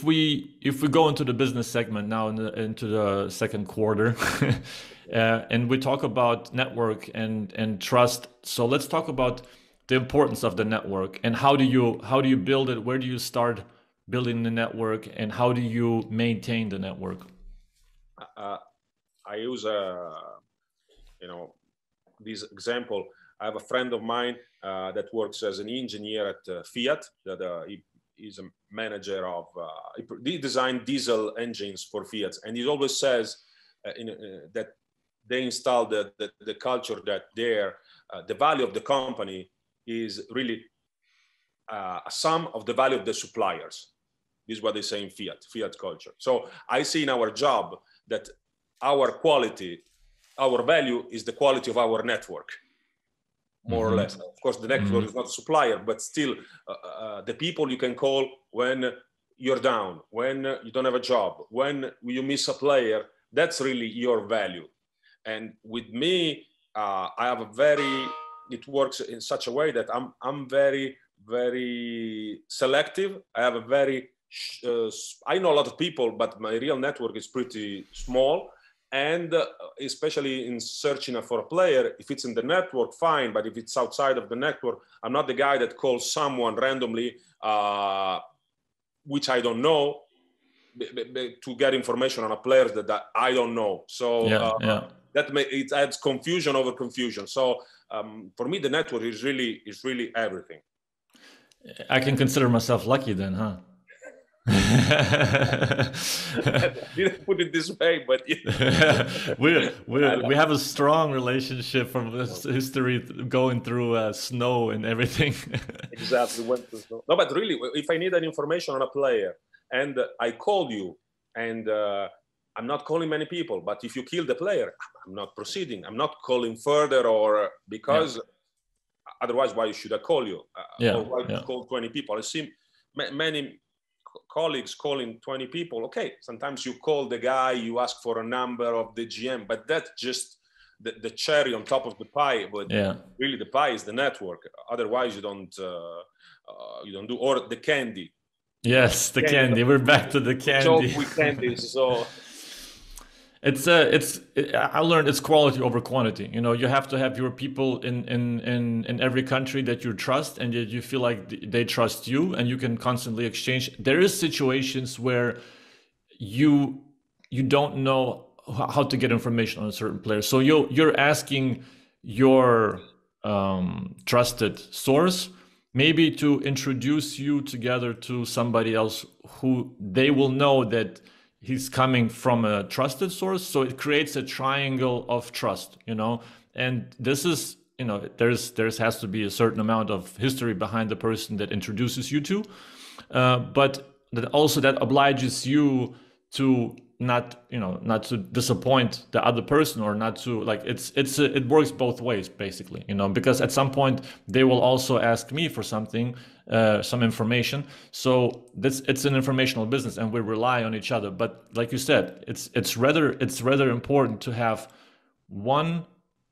if we go into the business segment now into the second quarter, and we talk about network and trust. So let's talk about the importance of the network and how do you build it? Where do you start building the network, and how do you maintain the network? Uh, I use you know, this example. I have a friend of mine that works as an engineer at Fiat. That he is a manager of. He designed diesel engines for Fiat, and he always says that they install the culture that the value of the company is really a sum of the value of the suppliers. This is what they say in Fiat culture. So I see in our job that our quality, our value is the quality of our network, more or less. Of course, the network is not a supplier, but still the people you can call when you're down, when you don't have a job, when you miss a player, that's really your value. And with me, I have it works in such a way that I'm very, very selective. I have I know a lot of people, but my real network is pretty small. And especially in searching for a player, if it's in the network, fine. But if it's outside of the network, I'm not the guy that calls someone randomly, which I don't know, to get information on a player that I don't know. So it adds confusion over confusion. So for me, the network is really everything. I can consider myself lucky then, huh? I didn't put it this way, but we have a strong relationship from history, going through snow and everything. Exactly, went through snow. No, but really, if I need an information on a player and I call you, and I'm not calling many people, but if you kill the player, I'm not proceeding. I'm not calling further, or because otherwise, why should I call you? Or why call 20 people? I see many colleagues calling 20 people. Okay, sometimes you call the guy, you ask for a number of the GM, but that's just the cherry on top of the pie. But really, the pie is the network. Otherwise, you don't do, or the candy. Yes, the candy. We're back to the candy. Joke with candy. So I learned it's quality over quantity. You know, you have to have your people in every country that you trust, and that you feel like they trust you, and you can constantly exchange. There is situations where you don't know how to get information on a certain player, so you're asking your trusted source maybe to introduce you together to somebody else who they will know that he's coming from a trusted source. So it creates a triangle of trust, you know, and this is, you know, there's has to be a certain amount of history behind the person that introduces you to, but that obliges you to not to disappoint the other person, or not to, like, it works both ways basically, you know, because at some point they will also ask me for something, some information. So it's an informational business, and we rely on each other. But like you said, it's rather important to have one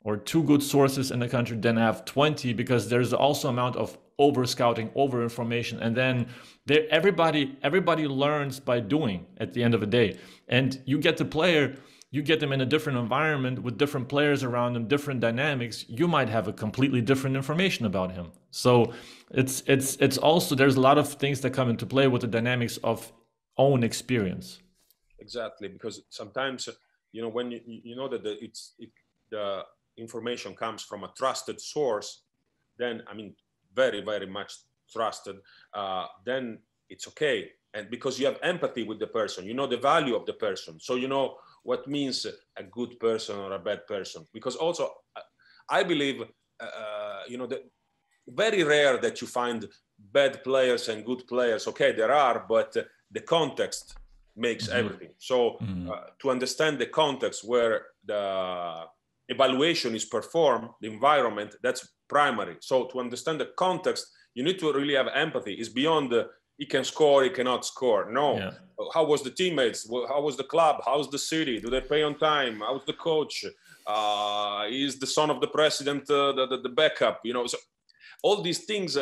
or two good sources in the country than have 20, because there's also amount of over scouting, over information, and then everybody learns by doing at the end of the day. And you get the player, you get them in a different environment with different players around them, different dynamics, you might have a completely different information about him. So it's also, there's a lot of things that come into play with the dynamics of own experience. Exactly, because sometimes, you know, when you know that the information comes from a trusted source, then, I mean, very, very much trusted, then it's okay. And because you have empathy with the person, you know the value of the person. So you know what means a good person or a bad person. Because also, I believe, you know, that very rare that you find bad players and good players. Okay, there are, but the context makes everything. So to understand the context where the evaluation is performed, the environment, that's primary. So to understand the context, you need to really have empathy. It's beyond he can score, he cannot score. No. Yeah. How was the teammates? How was the club? How's the city? Do they pay on time? How's the coach? Is the son of the president the backup? You know, so all these things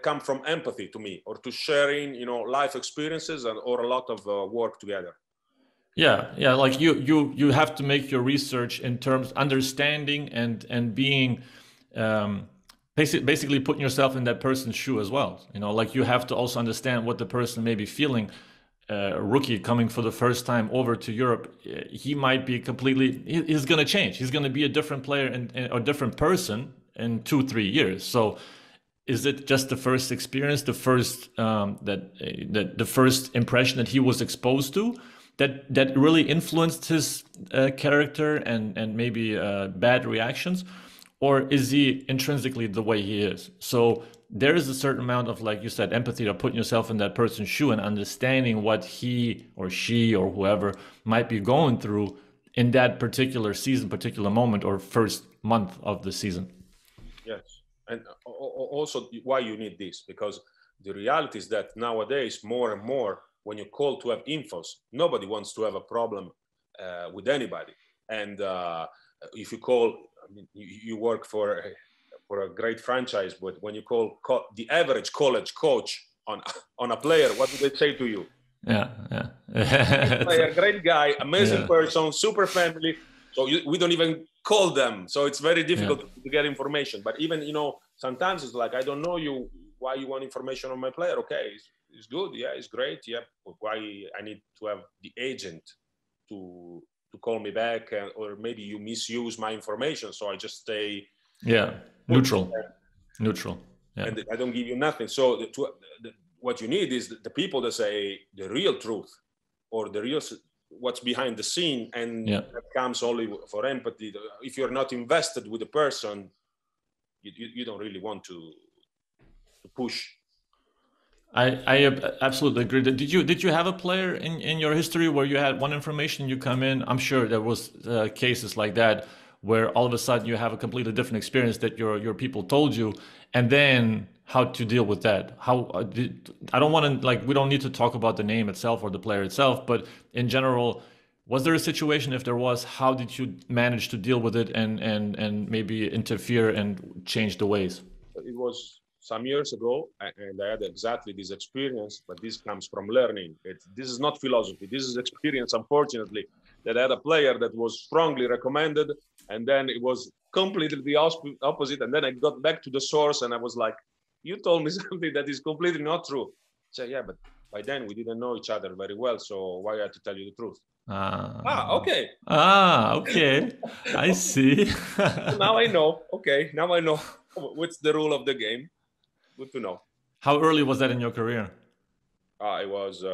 come from empathy to me, or to sharing, life experiences or a lot of work together. Yeah, like you have to make your research in terms understanding and being basically putting yourself in that person's shoe as well. Like you have to also understand what the person may be feeling. A rookie coming for the first time over to Europe, he might be he's going to change. He's going to be a different player and a different person in 2-3 years. So is it just the first experience, the first the first impression that he was exposed to, that really influenced his character and maybe bad reactions, or is he intrinsically the way he is? So there is a certain amount of, like you said, empathy, to putting yourself in that person's shoe and understanding what he or she or whoever might be going through in that particular season, particular moment, or first month of the season. Yes, and also why you need this, because the reality is that nowadays, more and more, when you call to have infos, nobody wants to have a problem with anybody. And if you call, I mean, you work for a great franchise, but when you call the average college coach on a player, what do they say to you? Yeah. Great player, great guy, amazing person, super family. So we don't even call them. So it's very difficult to get information. But even, sometimes it's like, I don't know you, why you want information on my player? Okay, it's good. Yeah, it's great. Yeah, but why I need to have the agent to call me back, or maybe you misuse my information, so I just stay neutral. Yeah. And I don't give you nothing. So what you need is the people that say the real truth, or the real what's behind the scene, and that comes only for empathy. If you're not invested with the person, you don't really want to push. I absolutely agree. Did you have a player in your history where you had one information, you come in? I'm sure there was cases like that where all of a sudden you have a completely different experience that your people told you, and then how to deal with that. I don't want to, like, we don't need to talk about the name itself or the player itself, but in general, was there a situation? If there was, how did you manage to deal with it and maybe interfere and change the ways? It was some years ago, and I had exactly this experience, but this comes from learning. This is not philosophy. This is experience, unfortunately, that I had a player that was strongly recommended, and then it was completely the opposite. And then I got back to the source, and I was like, you told me something that is completely not true. I said, yeah, but by then we didn't know each other very well, so why I had to tell you the truth? Okay. Okay. I see. Now I know. Okay, now I know what's the rule of the game. Good to know. How early was that in your career? It was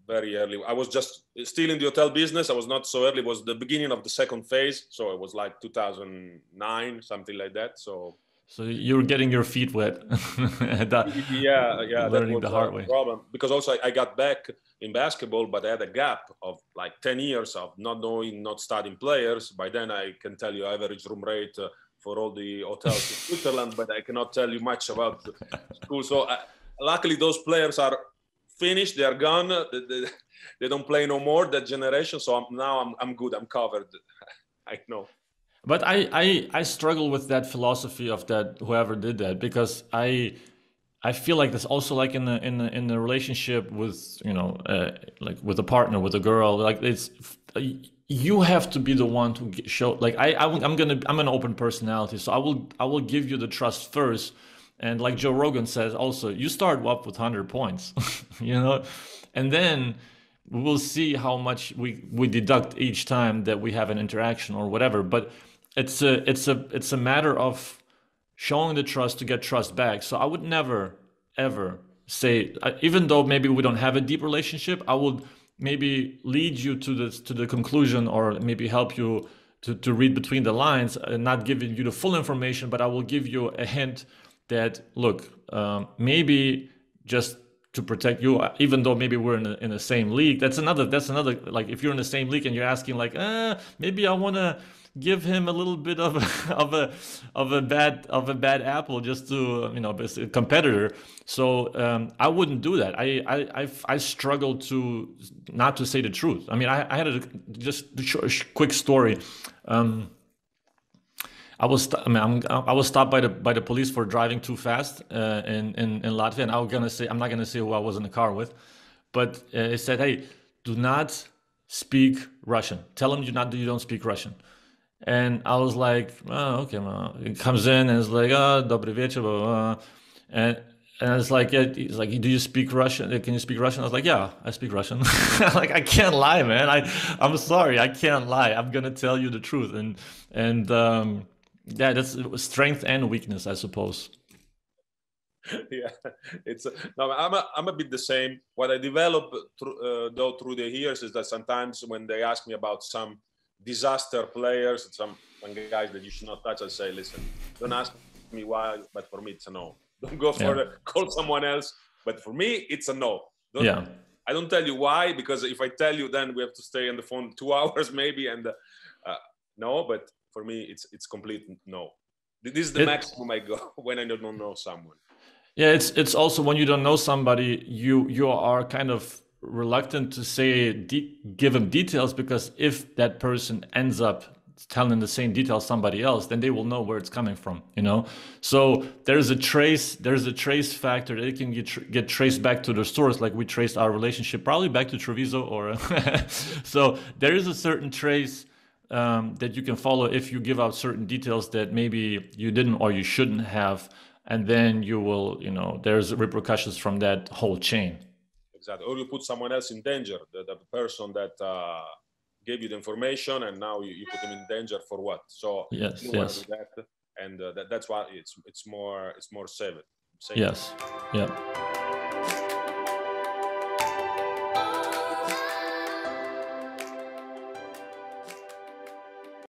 very early. I was just still in the hotel business. I was not so early. It was the beginning of the second phase. So it was like 2009, something like that. So you were getting your feet wet. Learning the hard way. Problem. Because also I got back in basketball, but I had a gap of like 10 years of not knowing, not studying players. By then I can tell you average room rate for all the hotels in Switzerland, but I cannot tell you much about school. So luckily those players are finished. They are gone. They don't play no more, that generation. So now I'm good. I'm covered. I know. But I struggle with that philosophy of that, whoever did that, because I feel like this also, like in the relationship with, like with a partner, with a girl, like you have to be the one to show, like I'm an open personality, so I will give you the trust first. And like Joe Rogan says also, you start up with 100 points, and then we will see how much we deduct each time that we have an interaction or whatever. But it's a matter of showing the trust to get trust back. So I would never ever say, even though maybe we don't have a deep relationship, I would maybe lead you to the conclusion, or maybe help you to read between the lines, and not giving you the full information, but I will give you a hint that, look, maybe just to protect you, even though maybe we're in the same league. That's another, like, if you're in the same league and you're asking like, maybe I want to give him a little bit of a bad apple, just to, a competitor. So I wouldn't do that. I struggle to not to say the truth. I mean, I had just a quick story. I was stopped by the police for driving too fast in Latvia, and I'm not gonna say who I was in the car with, but it said, "Hey, do not speak Russian. Tell them you don't speak Russian." And I was like, "Oh, okay." Well, it comes in and it's like, "Oh, добрый вечер," blah, blah, blah. And it's like, yeah, it's like, "Do you speak Russian? Can you speak Russian?" I was like, "Yeah, I speak Russian." Like, I can't lie, man. I'm sorry, I can't lie. I'm gonna tell you the truth, and yeah, that's strength and weakness, I suppose. Yeah, it's no, I'm a bit the same. What I developed though through the years is that sometimes when they ask me about some disaster players, some guys that you should not touch, I say, listen, don't ask me why, but for me it's a no. Don't go for Yeah, call someone else, but for me it's a no. yeah. I don't tell you why, because if I tell you, then we have to stay on the phone 2 hours maybe, and no. But for me, it's complete no. This is the It maximum I go when I don't know someone. Yeah, it's also when you don't know somebody, you are kind of reluctant to say give them details, because if that person ends up telling the same details somebody else, then they will know where it's coming from, you know. So there's a trace factor that it can get traced back to the source, like we traced our relationship probably back to Treviso, or so there is a certain trace that you can follow if you give out certain details that maybe you didn't or you shouldn't have, and then you will, you know, there's repercussions from that whole chain. Exactly. Or you put someone else in danger, the person that gave you the information, and now you put them in danger for what? So Yes, you don't want to yes, do that, and that's why it's more safe. yes, yeah.